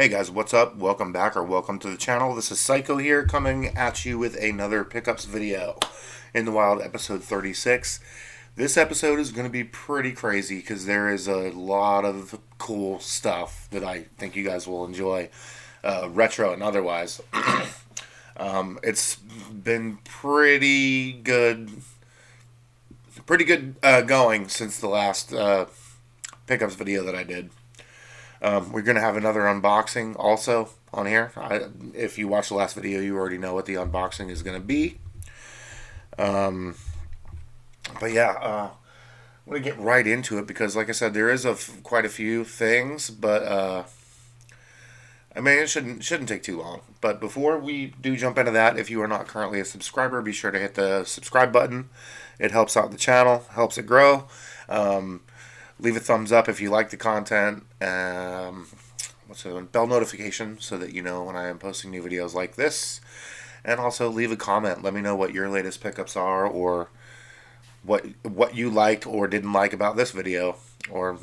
Hey guys, what's up? Welcome back or welcome to the channel. This is Psycho here coming at you with another pickups video. In the Wild episode 36. This episode is going to be pretty crazy because there is a lot of cool stuff that I think you guys will enjoy, retro and otherwise. It's been pretty good going since the last pickups video that I did. We're going to have another unboxing also on here. If you watched the last video, you already know what the unboxing is going to be. But yeah, I'm going to get right into it because, like I said, there is quite a few things, but I mean, it shouldn't take too long. But before we do jump into that, if you are not currently a subscriber, be sure to hit the subscribe button. It helps out the channel, helps it grow. Leave a thumbs up if you like the content. What's the other one? Bell notification so that you know when I am posting new videos like this. And also leave a comment. Let me know what your latest pickups are, or what you liked or didn't like about this video, or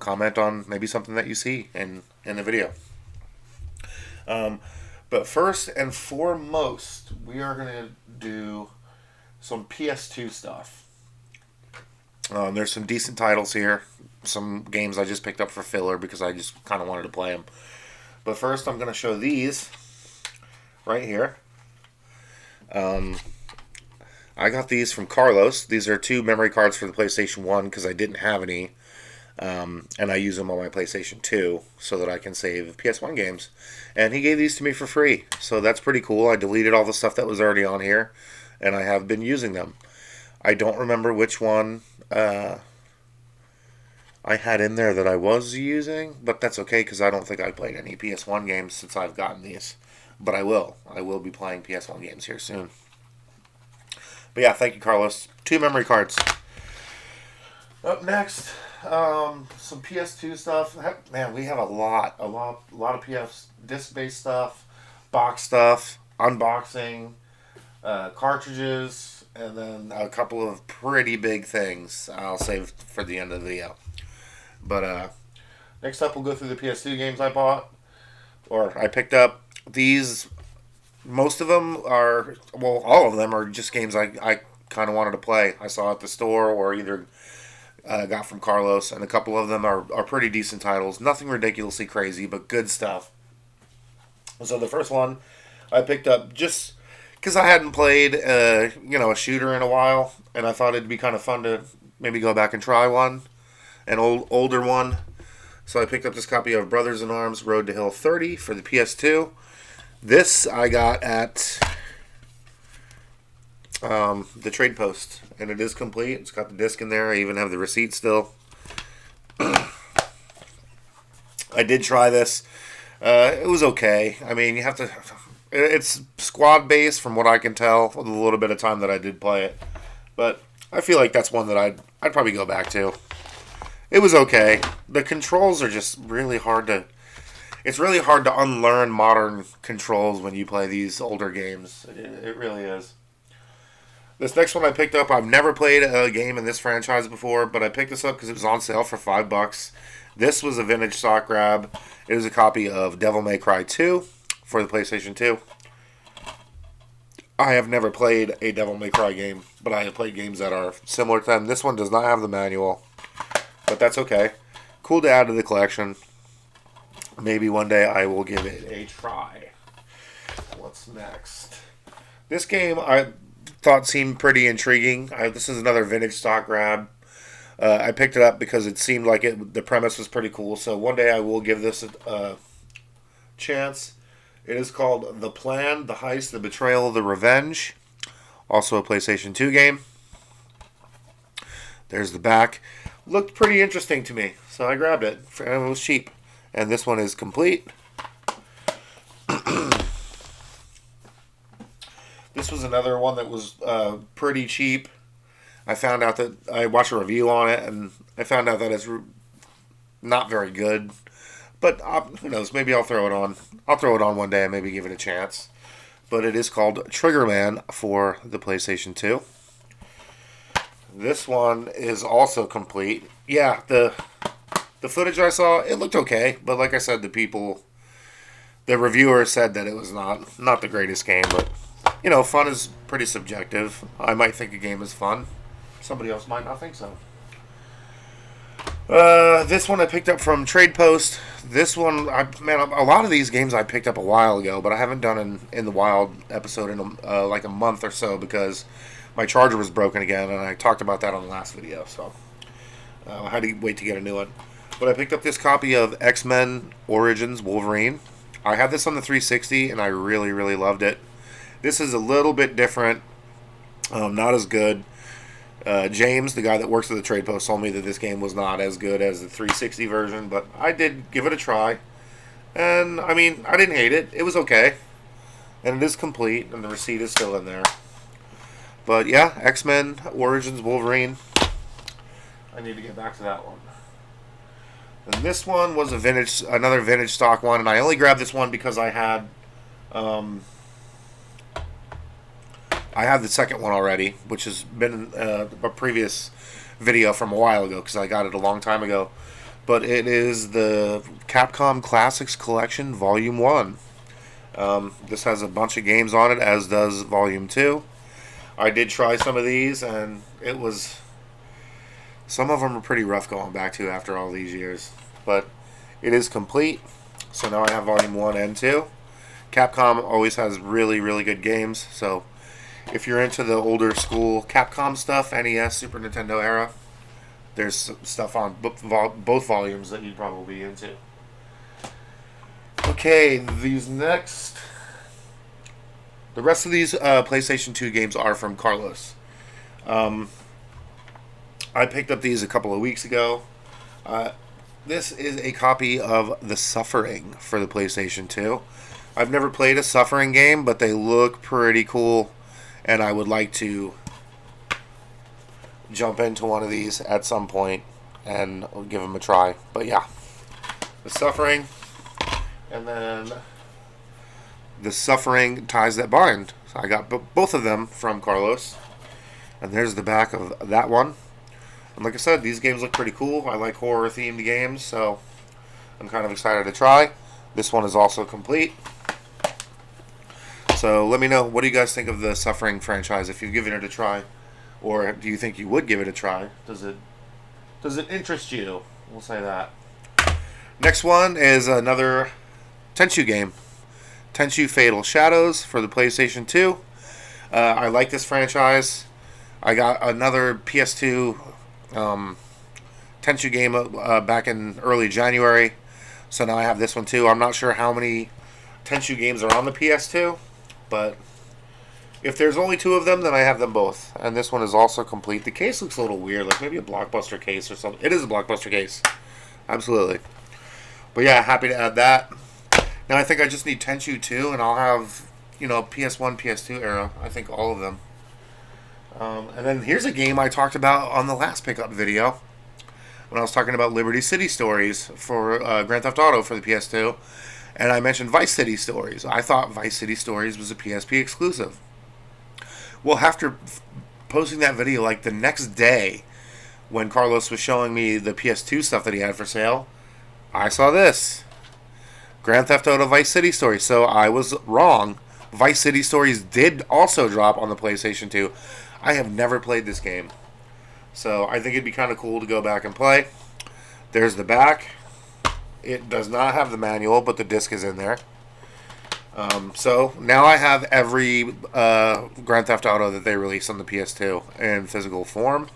comment on maybe something that you see in the video. But first and foremost, we are going to do some PS2 stuff. There's some decent titles here. Some games I just picked up for filler because I just kind of wanted to play them. But first, I'm going to show these right here. I got these from Carlos. These are 2 memory cards for the PlayStation 1 because I didn't have any. And I use them on my PlayStation 2 so that I can save PS1 games. And he gave these to me for free. So that's pretty cool. I deleted all the stuff that was already on here, and I have been using them. I don't remember which one I had in there that I was using, but that's okay because I don't think I played any PS1 games since I've gotten these. But I will. I will be playing PS1 games here soon. But yeah, thank you, Carlos. 2 memory cards. Up next, some PS2 stuff. Man, we have a lot of PS disc-based stuff, box stuff, unboxing, cartridges, and then a couple of pretty big things I'll save for the end of the video. But next up, we'll go through the PS2 games I bought, or I picked up. These, most of them are, well, all of them are just games I kind of wanted to play. I saw at the store or either got from Carlos, and a couple of them are pretty decent titles. Nothing ridiculously crazy, but good stuff. So the first one I picked up just because I hadn't played a shooter in a while, and I thought it'd be kind of fun to maybe go back and try one, an older one. So I picked up this copy of Brothers in Arms Road to Hill 30 for the PS2. This I got at the trade post, and it is complete. It's got the disc in there. I even have the receipt still. I did try this. It was okay. I mean, you have to. It's squad based from what I can tell. With a little bit of time that I did play it, but I feel like that's one that I'd probably go back to. It was okay. The controls are just really hard to. It's really hard to unlearn modern controls when you play these older games. It really is. This next one I picked up, I've never played a game in this franchise before, but I picked this up because it was on sale for $5. This was a vintage stock grab. It was a copy of Devil May Cry 2 for the PlayStation 2. I have never played a Devil May Cry game, but I have played games that are similar to them. This one does not have the manual, but that's okay. Cool to add to the collection. Maybe one day I will give it a try. What's next? This game I thought seemed pretty intriguing. This is another vintage stock grab. I picked it up because it seemed like the premise was pretty cool. So one day I will give this a chance. It is called The Plan, The Heist, The Betrayal, The Revenge. Also a PlayStation 2 game. There's the back. Looked pretty interesting to me, so I grabbed it. It was cheap. And this one is complete. This was another one that was pretty cheap. I found out that I watched a review on it, and I found out that it's not very good. But who knows? Maybe I'll throw it on. I'll throw it on one day and maybe give it a chance. But it is called Triggerman for the PlayStation 2. This one is also complete. Yeah, the footage I saw, it looked okay. But like I said, the people The reviewer said that it was not the greatest game, but fun is pretty subjective. I might think a game is fun. Somebody else might not think so. This one I picked up from Trade Post. This one, a lot of these games I picked up a while ago, but I haven't done in the wild episode in like a month or so because my charger was broken again, and I talked about that on the last video. So I had to wait to get a new one. But I picked up this copy of X-Men Origins Wolverine. I had this on the 360, and I really, really loved it. This is a little bit different, not as good. James, the guy that works at the Trade Post, told me that this game was not as good as the 360 version, but I did give it a try. And, I mean, I didn't hate it. It was okay. And it is complete, and the receipt is still in there. But, yeah, X-Men Origins Wolverine. I need to get back to that one. And this one was another vintage stock one, and I only grabbed this one because I had the second one already, which has been a previous video from a while ago because I got it a long time ago. But it is the Capcom Classics Collection Volume 1. This has a bunch of games on it, as does Volume 2. I did try some of these, and some of them are pretty rough going back to after all these years. But it is complete, so now I have Volume 1 and 2. Capcom always has really, really good games, so if you're into the older school Capcom stuff, NES, Super Nintendo era, there's stuff on both volumes that you'd probably be into. Okay, the rest of these PlayStation 2 games are from Carlos. I picked up these a couple of weeks ago. This is a copy of The Suffering for the PlayStation 2. I've never played a Suffering game, but they look pretty cool, and I would like to jump into one of these at some point and give them a try. But yeah, The Suffering, and then The Suffering Ties That Bind. So I got both of them from Carlos, and there's the back of that one. And like I said, these games look pretty cool. I like horror-themed games, so I'm kind of excited to try. This one is also complete. So let me know, what do you guys think of the Suffering franchise, if you've given it a try? Or do you think you would give it a try? Does it interest you? We'll say that. Next one is another Tenchu game. Tenchu Fatal Shadows for the PlayStation 2. I like this franchise. I got another PS2 Tenchu game back in early January, so now I have this one too. I'm not sure how many Tenchu games are on the PS2, but if there's only 2 of them, then I have them both. And this one is also complete. The case looks a little weird, like maybe a Blockbuster case or something. It is a Blockbuster case, absolutely. But yeah, happy to add that. Now I think I just need Tenchu 2, and I'll have, PS1, PS2 era. I think all of them. And then here's a game I talked about on the last pickup video when I was talking about Liberty City Stories for Grand Theft Auto for the PS2, and I mentioned Vice City Stories. I thought Vice City Stories was a PSP exclusive. Well, after posting that video like the next day when Carlos was showing me the PS2 stuff that he had for sale, I saw this. Grand Theft Auto Vice City Stories. So I was wrong. Vice City Stories did also drop on the PlayStation 2. I have never played this game, so I think it'd be kind of cool to go back and play. There's the back. It does not have the manual, but the disc is in there. So now I have every Grand Theft Auto that they released on the PS2 in physical form,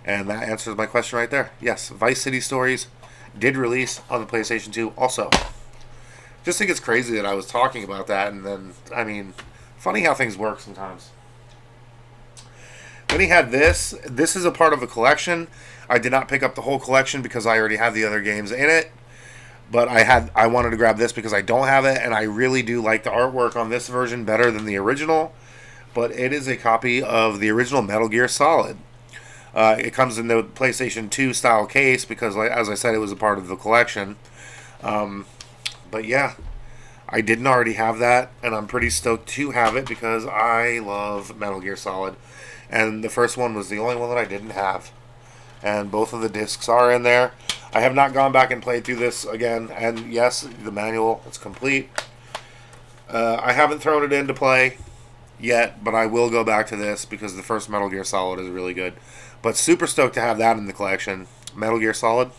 and that answers my question right there. Yes, Vice City Stories did release on the PlayStation 2 also. Just think it's crazy that I was talking about that, and then, funny how things work sometimes. Then he had this. This is a part of a collection. I did not pick up the whole collection because I already have the other games in it. But I wanted to grab this because I don't have it, and I really do like the artwork on this version better than the original. But it is a copy of the original Metal Gear Solid. It comes in the PlayStation 2 style case because, as I said, it was a part of the collection. But yeah, I didn't already have that, and I'm pretty stoked to have it because I love Metal Gear Solid. And the first one was the only one that I didn't have. And both of the discs are in there. I have not gone back and played through this again. And yes, the manual is complete. I haven't thrown it into play yet, but I will go back to this because the first Metal Gear Solid is really good. But super stoked to have that in the collection. Metal Gear Solid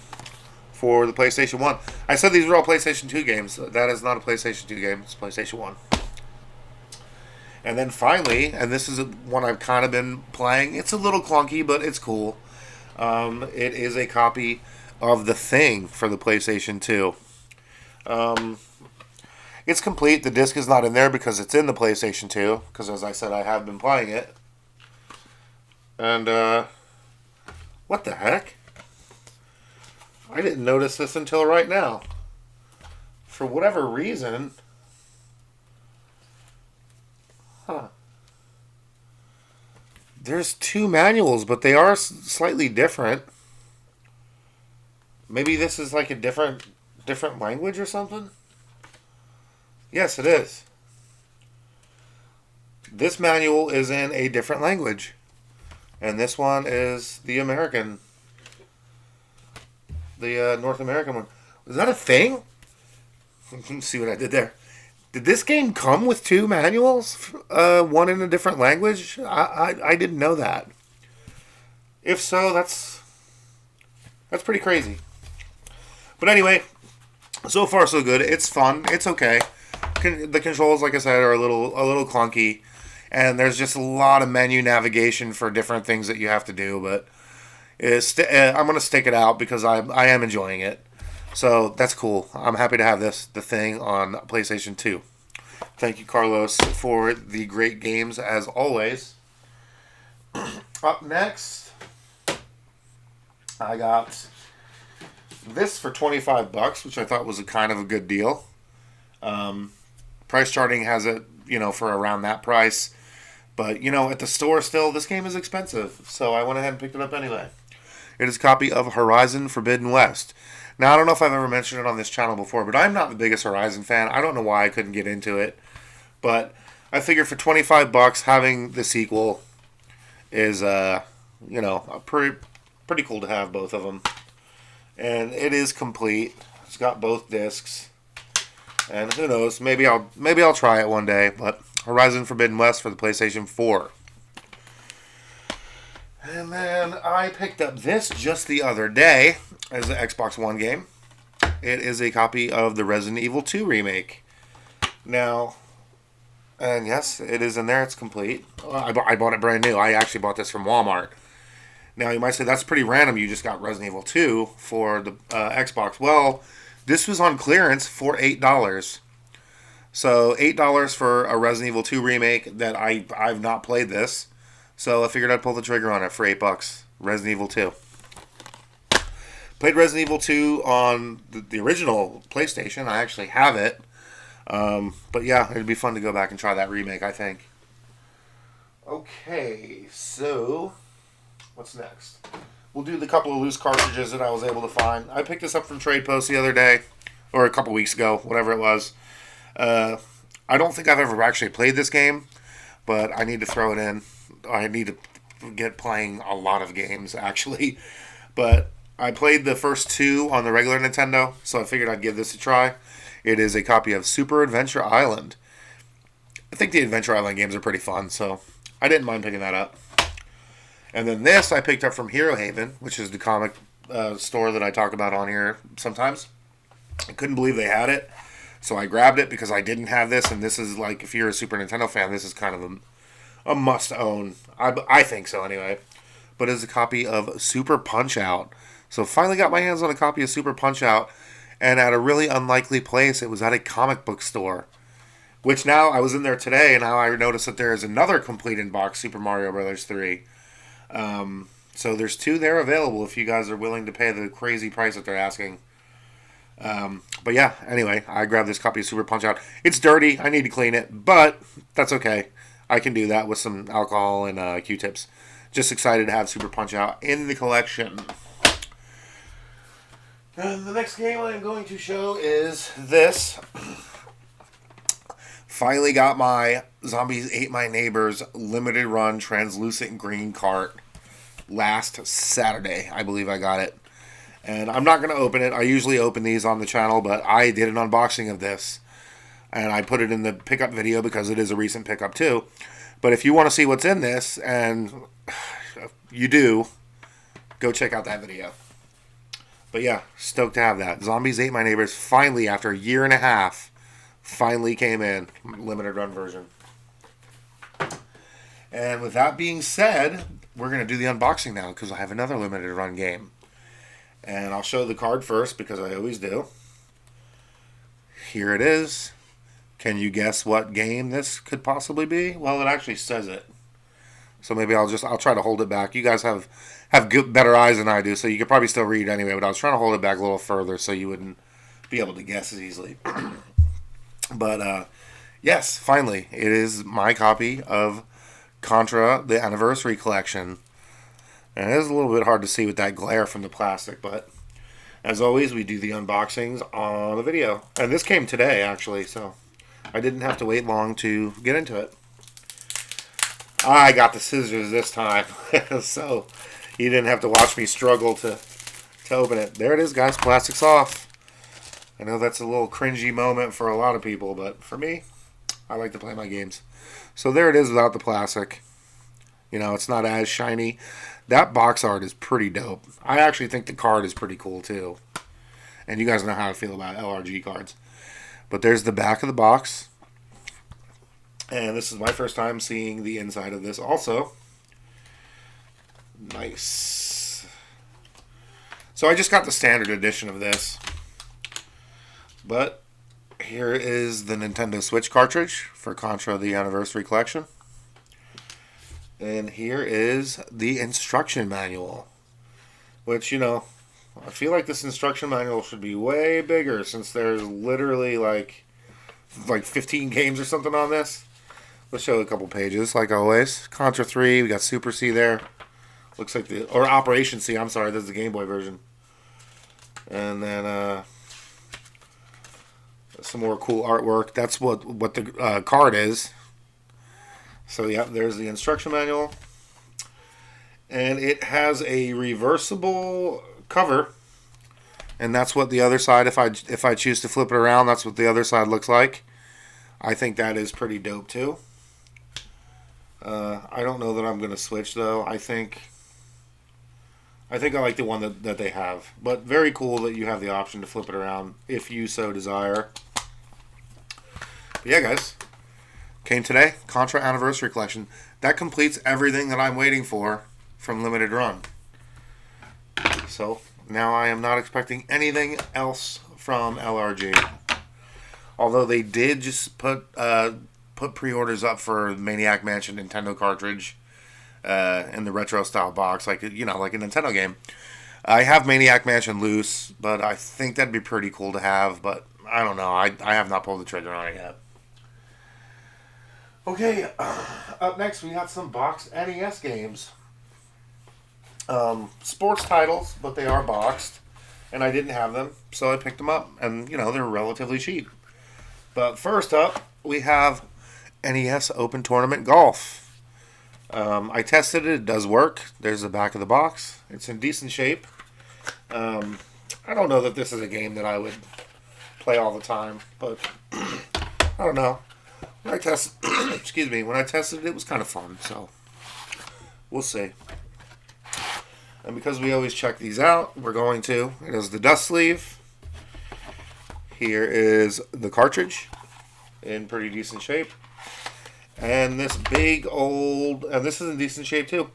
for the PlayStation 1. I said these were all PlayStation 2 games. That is not a PlayStation 2 game. It's PlayStation 1. And then finally, and this is one I've kind of been playing. It's a little clunky, but it's cool. It is a copy of The Thing for the PlayStation 2. It's complete. The disc is not in there because it's in the PlayStation 2. Because as I said, I have been playing it. And, what the heck? I didn't notice this until right now. For whatever reason... Huh. There's two manuals, but they are slightly different. Maybe this is like a different language or something? Yes, it is. This manual is in a different language. And this one is the American. The North American one. Is that a thing? Let's see what I did there. Did this game come with two manuals? One in a different language? I didn't know that. If so, that's pretty crazy. But anyway, so far so good. It's fun. It's okay. The controls, like I said, are a little clunky, and there's just a lot of menu navigation for different things that you have to do. But I'm gonna stick it out because I am enjoying it. So that's cool. I'm happy to have The Thing on PlayStation 2. Thank you, Carlos, for the great games as always. Up next, I got this for $25, which I thought was a kind of a good deal. Price charting has it, for around that price. But, at the store still, this game is expensive. So I went ahead and picked it up anyway. It is a copy of Horizon Forbidden West. Now, I don't know if I've ever mentioned it on this channel before, but I'm not the biggest Horizon fan. I don't know why I couldn't get into it. But I figured for $25, having the sequel is, pretty cool to have both of them. And it is complete. It's got both discs. And who knows, maybe I'll try it one day. But Horizon Forbidden West for the PlayStation 4. And then I picked up this just the other day as an Xbox One game. It is a copy of the Resident Evil 2 remake. Now, and yes, it is in there. It's complete. I bought it brand new. I actually bought this from Walmart. Now, you might say, that's pretty random. You just got Resident Evil 2 for the Xbox. Well, this was on clearance for $8. So, $8 for a Resident Evil 2 remake that I've not played this. So, I figured I'd pull the trigger on it for $8. Resident Evil 2. Played Resident Evil 2 on the original PlayStation. I actually have it. But yeah, it'd be fun to go back and try that remake, I think. Okay, so what's next? We'll do the couple of loose cartridges that I was able to find. I picked this up from Trade Post the other day, or a couple weeks ago, whatever it was. I don't think I've ever actually played this game, but I need to throw it in. I need to get playing a lot of games, actually. But I played the first two on the regular Nintendo, so I figured I'd give this a try. It is a copy of Super Adventure Island. I think the Adventure Island games are pretty fun, so I didn't mind picking that up. And then this I picked up from Hero Haven, which is the comic store that I talk about on here sometimes. I couldn't believe they had it, so I grabbed it because I didn't have this, and this is like, if you're a Super Nintendo fan, this is kind of a must-own. I think so, anyway. But it's a copy of Super Punch-Out. So finally got my hands on a copy of Super Punch-Out, and at a really unlikely place. It was at a comic book store. Which now, I was in there today, and now I noticed that there is another complete in-box Super Mario Bros. 3. So there's two there available if you guys are willing to pay the crazy price that they're asking. But yeah, anyway, I grabbed this copy of Super Punch-Out. It's dirty. I need to clean it, but that's okay. I can do that with some alcohol and Q-tips. Just excited to have Super Punch-Out in the collection. And the next game I'm going to show is this. Finally got my Zombies Ate My Neighbors limited run translucent green cart last Saturday. I believe I got it. And I'm not going to open it. I usually open these on the channel, but I did an unboxing of this. And I put it in the pickup video because it is a recent pickup too. But if you want to see what's in this, and you do, go check out that video. But yeah, stoked to have that. Zombies Ate My Neighbors finally, after a year and a half, finally came in. Limited run version. And with that being said, we're going to do the unboxing now because I have another limited run game. And I'll show the card first because I always do. Here it is. Can you guess what game this could possibly be? Well, it actually says it. So maybe I'll try to hold it back. You guys have better eyes than I do, so you could probably still read anyway, but I was trying to hold it back a little further so you wouldn't be able to guess as easily. But, yes, finally, it is my copy of Contra, the Anniversary Collection. And it is a little bit hard to see with that glare from the plastic, but as always, we do the unboxings on the video. And this came today, actually, so I didn't have to wait long to get into it. I got the scissors this time, so you didn't have to watch me struggle to open it. There it is, guys. Plastic's off. I know that's a little cringy moment for a lot of people, but for me, I like to play my games. So there it is without the plastic. You know, it's not as shiny. That box art is pretty dope. I actually think the card is pretty cool, too. And you guys know how I feel about LRG cards. But there's the back of the box. And this is my first time seeing the inside of this also. Nice. So I just got the standard edition of this. But here is the Nintendo Switch cartridge for Contra the Anniversary Collection. And here is the instruction manual. Which, you know, I feel like this instruction manual should be way bigger since there's literally like 15 games or something on this. Let's show a couple pages, like always. Contra 3, we got Super C there. Looks like or Operation C, I'm sorry, this is the Game Boy version. And then, some more cool artwork. That's what the card is. So yeah, there's the instruction manual, and it has a reversible cover, and that's what the other side. If I choose to flip it around, that's what the other side looks like. I think that is pretty dope too. I don't know that I'm gonna switch though. I think I like the one that they have, but very cool that you have the option to flip it around if you so desire. But yeah, guys. Came today, Contra Anniversary Collection. That completes everything that I'm waiting for from Limited Run. So, now I am not expecting anything else from LRG. Although they did just put pre-orders up for Maniac Mansion Nintendo cartridge in the retro style box, like a Nintendo game. I have Maniac Mansion loose, but I think that'd be pretty cool to have, but I don't know. I have not pulled the trigger on it yet. Okay, up next we got some boxed NES games. Sports titles, but they are boxed. And I didn't have them, so I picked them up. And, you know, they're relatively cheap. But first up, we have NES Open Tournament Golf. I tested it. It does work. There's the back of the box. It's in decent shape. I don't know that this is a game that I would play all the time, but I don't know. When I tested, when I tested it, it was kind of fun, so we'll see. And because we always check these out, we're going to. It is the dust sleeve. Here is the cartridge in pretty decent shape. And this big old, and this is in decent shape too,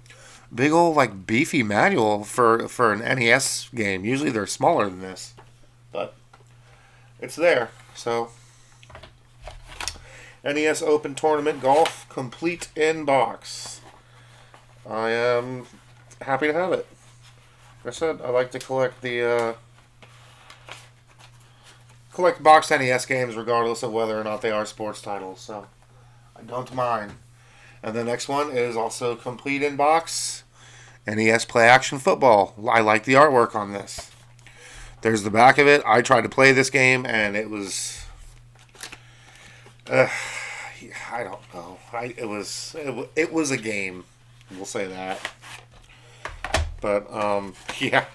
big old like beefy manual for an NES game. Usually they're smaller than this, but it's there. So NES Open Tournament Golf, complete in box. I am happy to have it. Like I said, I like to collect the boxed NES games regardless of whether or not they are sports titles, so I don't mind. And the next one is also complete in box, NES Play Action Football. I like the artwork on this. There's the back of it. I tried to play this game and it was I don't know. It was a game. We'll say that. But yeah.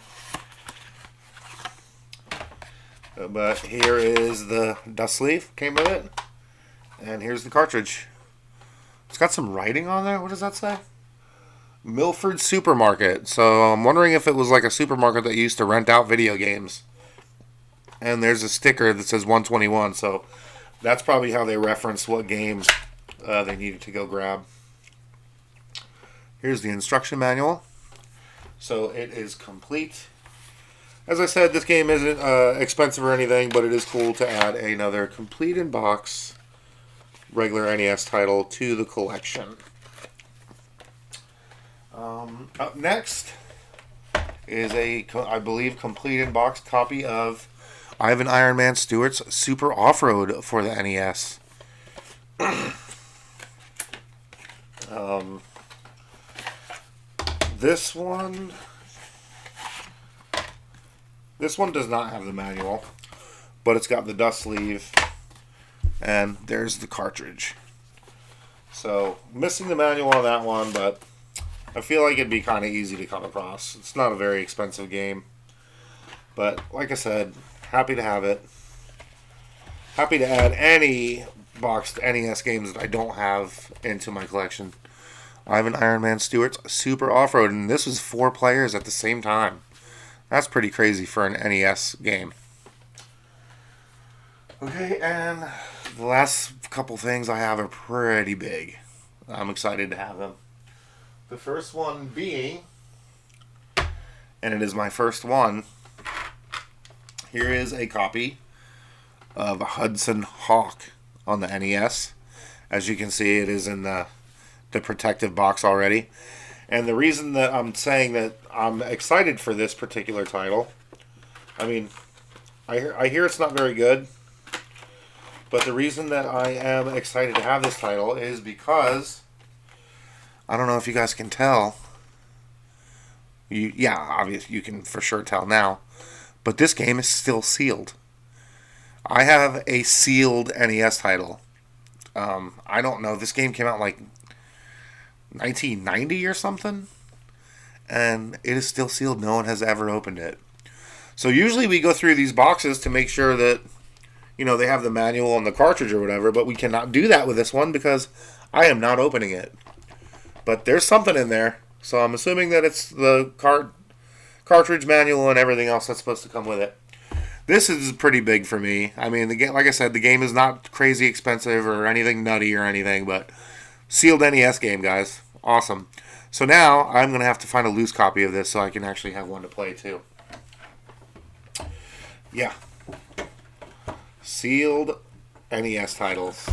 But here is the dust sleeve. Came with it. And here's the cartridge. It's got some writing on there. What does that say? Milford Supermarket. So I'm wondering if it was like a supermarket that used to rent out video games. And there's a sticker that says 121. So that's probably how they referenced what game they needed to go grab. Here's the instruction manual. So it is complete. As I said, this game isn't expensive or anything, but it is cool to add another complete in box regular NES title to the collection. Up next is a, I believe, complete in box copy of Ivan Iron Man Stewart's Super Off-Road for the NES. This one does not have the manual, but it's got the dust sleeve, and there's the cartridge. So, missing the manual on that one, but I feel like it'd be kind of easy to come across. It's not a very expensive game, but like I said, happy to have it. Happy to add any boxed NES games that I don't have into my collection. Ivan Iron Man Stewart's Super Off-Road, and this was 4 players at the same time. That's pretty crazy for an NES game. Okay, and the last couple things I have are pretty big. I'm excited to have them. The first one being, and it is my first one, here is a copy of Hudson Hawk on the NES. As you can see, it is in the protective box already. And the reason that I'm saying that I'm excited for this particular title, I mean, I hear it's not very good, but the reason that I am excited to have this title is because, I don't know if you guys can tell, yeah, obviously you can for sure tell now, but this game is still sealed. I have a sealed NES title. I don't know, this game came out like 1990 or something, and it is still sealed. No one has ever opened it. So usually we go through these boxes to make sure that, you know, they have the manual and the cartridge or whatever, but we cannot do that with this one because I am not opening it. But there's something in there, so I'm assuming that it's the cartridge manual and everything else that's supposed to come with it. This is pretty big for me. I mean, the game, like I said, the game is not crazy expensive or anything nutty or anything, but sealed NES game, guys. Awesome. So now I'm going to have to find a loose copy of this so I can actually have one to play too. Yeah. Sealed NES titles.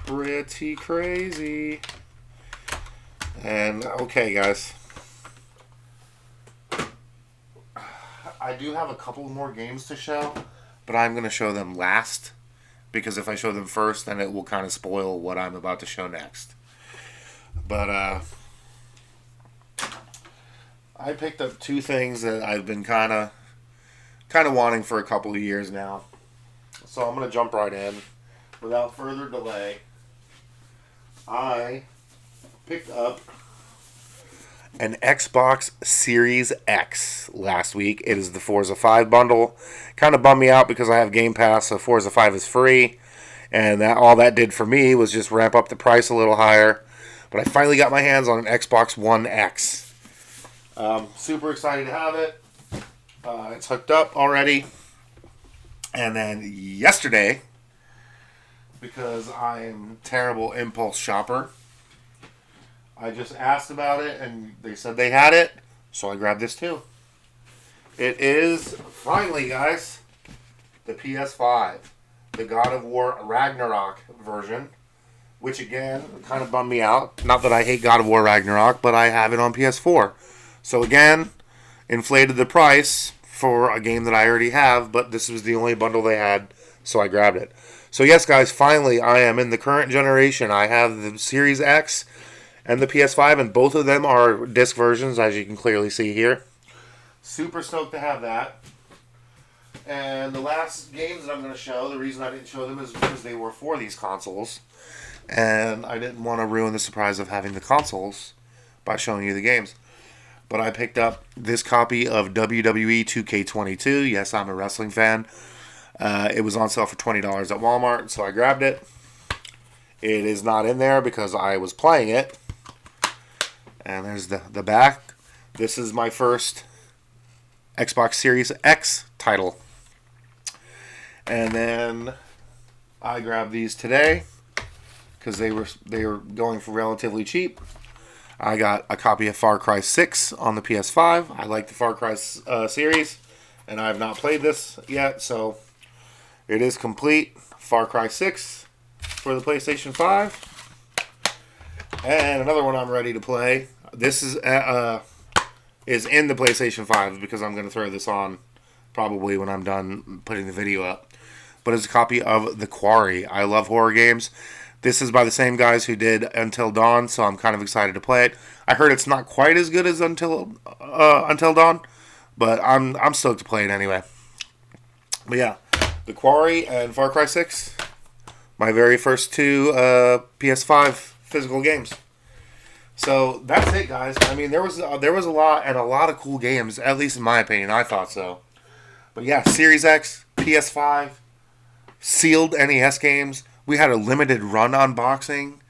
Pretty crazy. And okay, guys. I do have a couple more games to show, but I'm going to show them last, because if I show them first, then it will kind of spoil what I'm about to show next. But I picked up 2 things that I've been kind of wanting for a couple of years now. So I'm going to jump right in. Without further delay, I picked up an Xbox Series X last week. It is the Forza 5 bundle. Kind of bummed me out because I have Game Pass, so Forza 5 is free. And that all that did for me was just ramp up the price a little higher. But I finally got my hands on an Xbox One X. Super excited to have it. It's hooked up already. And then yesterday, because I'm a terrible impulse shopper, I just asked about it and they said they had it. So I grabbed this too. It is, finally guys, the PS5. The God of War Ragnarok version. Which again, kind of bummed me out. Not that I hate God of War Ragnarok, but I have it on PS4. So again, inflated the price for a game that I already have, but this was the only bundle they had, so I grabbed it. So yes, guys, finally, I am in the current generation. I have the Series X and the PS5, and both of them are disc versions, as you can clearly see here. Super stoked to have that. And the last games that I'm going to show, the reason I didn't show them is because they were for these consoles. And I didn't want to ruin the surprise of having the consoles by showing you the games. But I picked up this copy of WWE 2K22. Yes, I'm a wrestling fan. It was on sale for $20 at Walmart, so I grabbed it. It is not in there because I was playing it. And there's the back. This is my first Xbox Series X title. And then I grabbed these today because they were going for relatively cheap. I got a copy of Far Cry 6 on the PS5. I like the Far Cry series, and I have not played this yet, so it is complete. Far Cry 6 for the PlayStation 5. And another one I'm ready to play. This is in the PlayStation 5 because I'm going to throw this on probably when I'm done putting the video up. But it's a copy of The Quarry. I love horror games. This is by the same guys who did Until Dawn, so I'm kind of excited to play it. I heard it's not quite as good as Until Dawn, but I'm stoked to play it anyway. But yeah, The Quarry and Far Cry 6, my very first two PS5 physical games. So that's it, guys. I mean, there was a lot and a lot of cool games, at least in my opinion. I thought so. But yeah, Series X, PS5, sealed NES games. We had a limited run unboxing.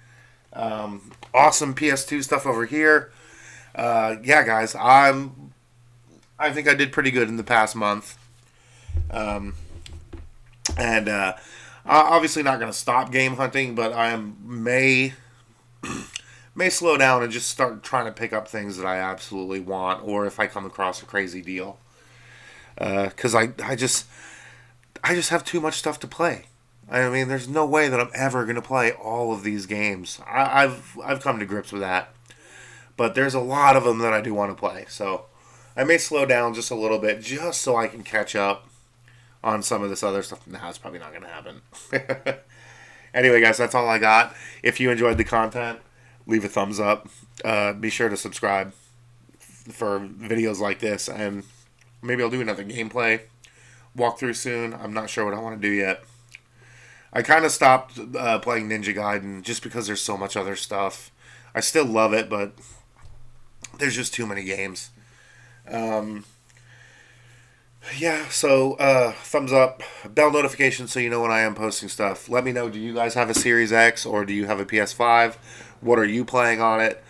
Awesome PS2 stuff over here. Yeah, guys, I think I did pretty good in the past month. Obviously not going to stop game hunting, but I may slow down and just start trying to pick up things that I absolutely want, or if I come across a crazy deal. Because I just have too much stuff to play. I mean, there's no way that I'm ever going to play all of these games. I've come to grips with that. But there's a lot of them that I do want to play. So I may slow down just a little bit just so I can catch up on some of this other stuff. Nah, it's probably not going to happen. Anyway, guys, that's all I got. If you enjoyed the content, leave a thumbs up. Be sure to subscribe for videos like this. And maybe I'll do another gameplay walkthrough soon. I'm not sure what I want to do yet. I kind of stopped playing Ninja Gaiden just because there's so much other stuff. I still love it, but there's just too many games. Yeah, so thumbs up, bell notification so you know when I am posting stuff. Let me know, do you guys have a Series X or do you have a PS5? What are you playing on it?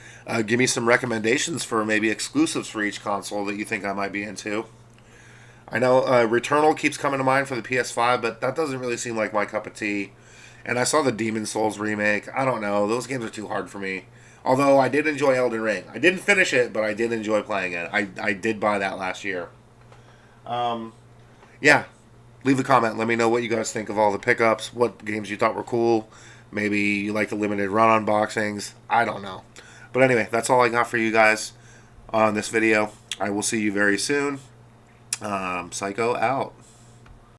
Give me some recommendations for maybe exclusives for each console that you think I might be into. I know Returnal keeps coming to mind for the PS5, but that doesn't really seem like my cup of tea. And I saw the Demon Souls remake. I don't know. Those games are too hard for me. Although I did enjoy Elden Ring. I didn't finish it, but I did enjoy playing it. I did buy that last year. Yeah. Leave a comment. Let me know what you guys think of all the pickups. What games you thought were cool. Maybe you like the limited run unboxings. I don't know. But anyway, that's all I got for you guys on this video. I will see you very soon. Psycho out.